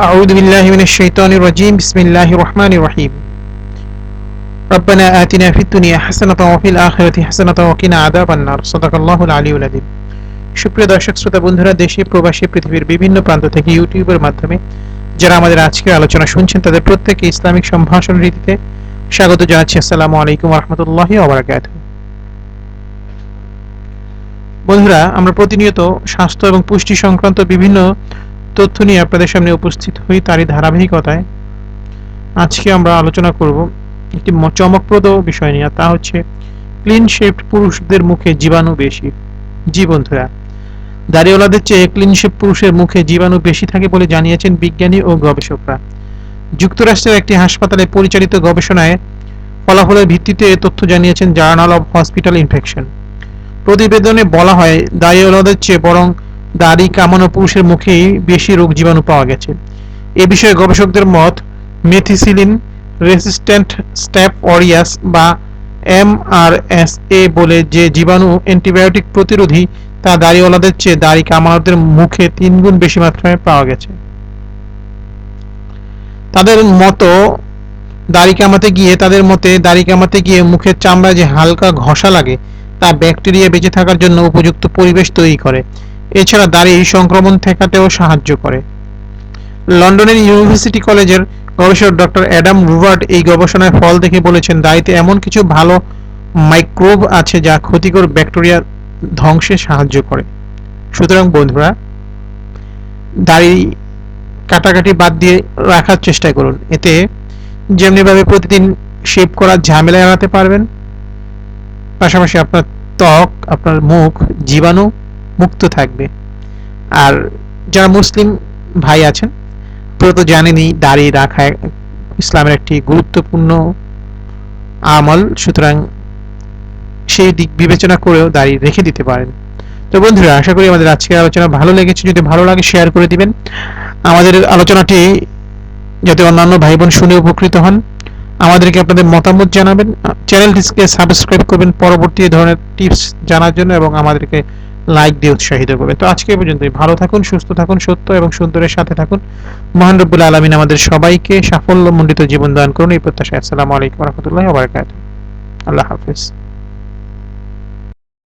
أعوذ بالله من الشيطان الرجيم بسم الله الرحمن الرحيم ربنا آتنا في الدنيا حسنة وفي الآخرة حسنة وقنا عذاب النار صدق الله العلي العظيم। সুপ্রিয় দর্শক শ্রোতা বন্ধুরা, দেশে প্রবাসী পৃথিবীর বিভিন্ন প্রান্ত থেকে ইউটিউবের মাধ্যমে যারা আমাদের আজকের আলোচনা শুনছেন তাদের প্রত্যেককে ইসলামিক সম্ভাষণ রীতিতে স্বাগত জানাচ্ছি। আসসালামু আলাইকুম ওয়া রাহমাতুল্লাহি ওয়া বারাকাতুহু। বন্ধুরা, আমরা প্রতিনিয়ত স্বাস্থ্য এবং পুষ্টি সংক্রান্ত বিভিন্ন তথ্য নিয়ে আপনাদের সামনে উপস্থিত হই। তারই ধারাবাহিকতায় আজকে আমরা আলোচনা করব একটি চমকপ্রদ বিষয় নিয়ে, তা হচ্ছে ক্লিন শেভড পুরুষদের মুখে জীবাণু বেশি। জি বন্ধুরা, দাড়িওয়ালাদের চেয়ে ক্লিন শেভ পুরুষের মুখে জীবাণু বেশি থাকে বলে জানিয়েছেন বিজ্ঞানী ও গবেষকরা। যুক্তরাষ্ট্রের একটি হাসপাতালে পরিচালিত গবেষণায় ফলাফলের ভিত্তিতে তথ্য জানিয়েছেন জার্নাল অব হসপিটাল ইনফেকশন। প্রতিবেদনে বলা হয়, দাড়িওয়ালাদের চেয়ে বরং দাড়ি কামানো পুরুষের মুখেই বেশি রোগ জীবাণু পাওয়া গেছে। এ বিষয়ে গবেষকদের মত, মেথিসিলিন রেসিস্ট্যান্ট স্ট্যাপ অরিয়াস বা MRSA বলে যে জীবাণু অ্যান্টিবায়োটিক প্রতিরোধী, তা দাড়িওয়ালাদের চেয়ে দাড়ি কামানোদের মুখে 3 গুণ বেশি মাত্রায় পাওয়া গেছে। তাদের মতে দাড়ি কামাতে গিয়ে মুখের চামড়া যে হালকা ঘষা লাগে তা ব্যাকটেরিয়া বেঁচে থাকার জন্য উপযুক্ত পরিবেশ তৈরি করে। এছাড়া দাড়ি সংক্রমণ ঠেকাতেও সাহায্য করে। লন্ডনের ইউনিভার্সিটি কলেজের গবেষক ডক্টর অ্যাডাম রুবার্ট এই গবেষণার ফল দেখে বলেছেন, দাড়িতে এমন কিছু ভালো মাইক্রোব আছে যা ক্ষতিকর ব্যাকটেরিয়া ধ্বংসে সাহায্য করে। সুতরাং বন্ধুরা, দাড়ি কাটাকাটি বাদ দিয়ে রাখার চেষ্টা করুন। এতে যেমনিভাবে প্রতিদিন শেভ করার ঝামেলা এড়াতে পারবেন, পাশাপাশি আপনার ত্বক, আপনার মুখ জীবাণু মুক্ত থাকবে। আর যারা মুসলিম ভাই আছেন, তো জানেনই দাড়ি রাখা ইসলামের একটি গুরুত্বপূর্ণ আমল, সুতরাং সেই দিক বিবেচনা করেও দাড়ি রেখে দিতে পারেন। তো বন্ধুরা, আশা করি আমাদের আজকের আলোচনা ভালো লেগেছে। যদি ভালো লাগে শেয়ার করে দিবেন। আমাদের আলোচনাটি যাতে অন্যান্য ভাই বোন শুনে উপকৃত হন, আমাদেরকে আপনাদের মতামত জানাবেন। চ্যানেলটিকে সাবস্ক্রাইব করবেন পরবর্তী ধরনের টিপস জানার জন্য, এবং আমাদেরকে লাইক দিয়ে উৎসাহিত করবে। তো আজকে এই পর্যন্তই। ভালো থাকুন, সুস্থ থাকুন, সত্য এবং সুন্দরের সাথে থাকুন। মহান রব্বুল আলামিন আমাদের সবাইকে সাফল্যমণ্ডিত জীবন দান করুন এই প্রত্যাশায়। আসসালামু আলাইকুম ওয়া রাহমাতুল্লাহি ওয়া বারাকাতুহু। আল্লাহ হাফেজ।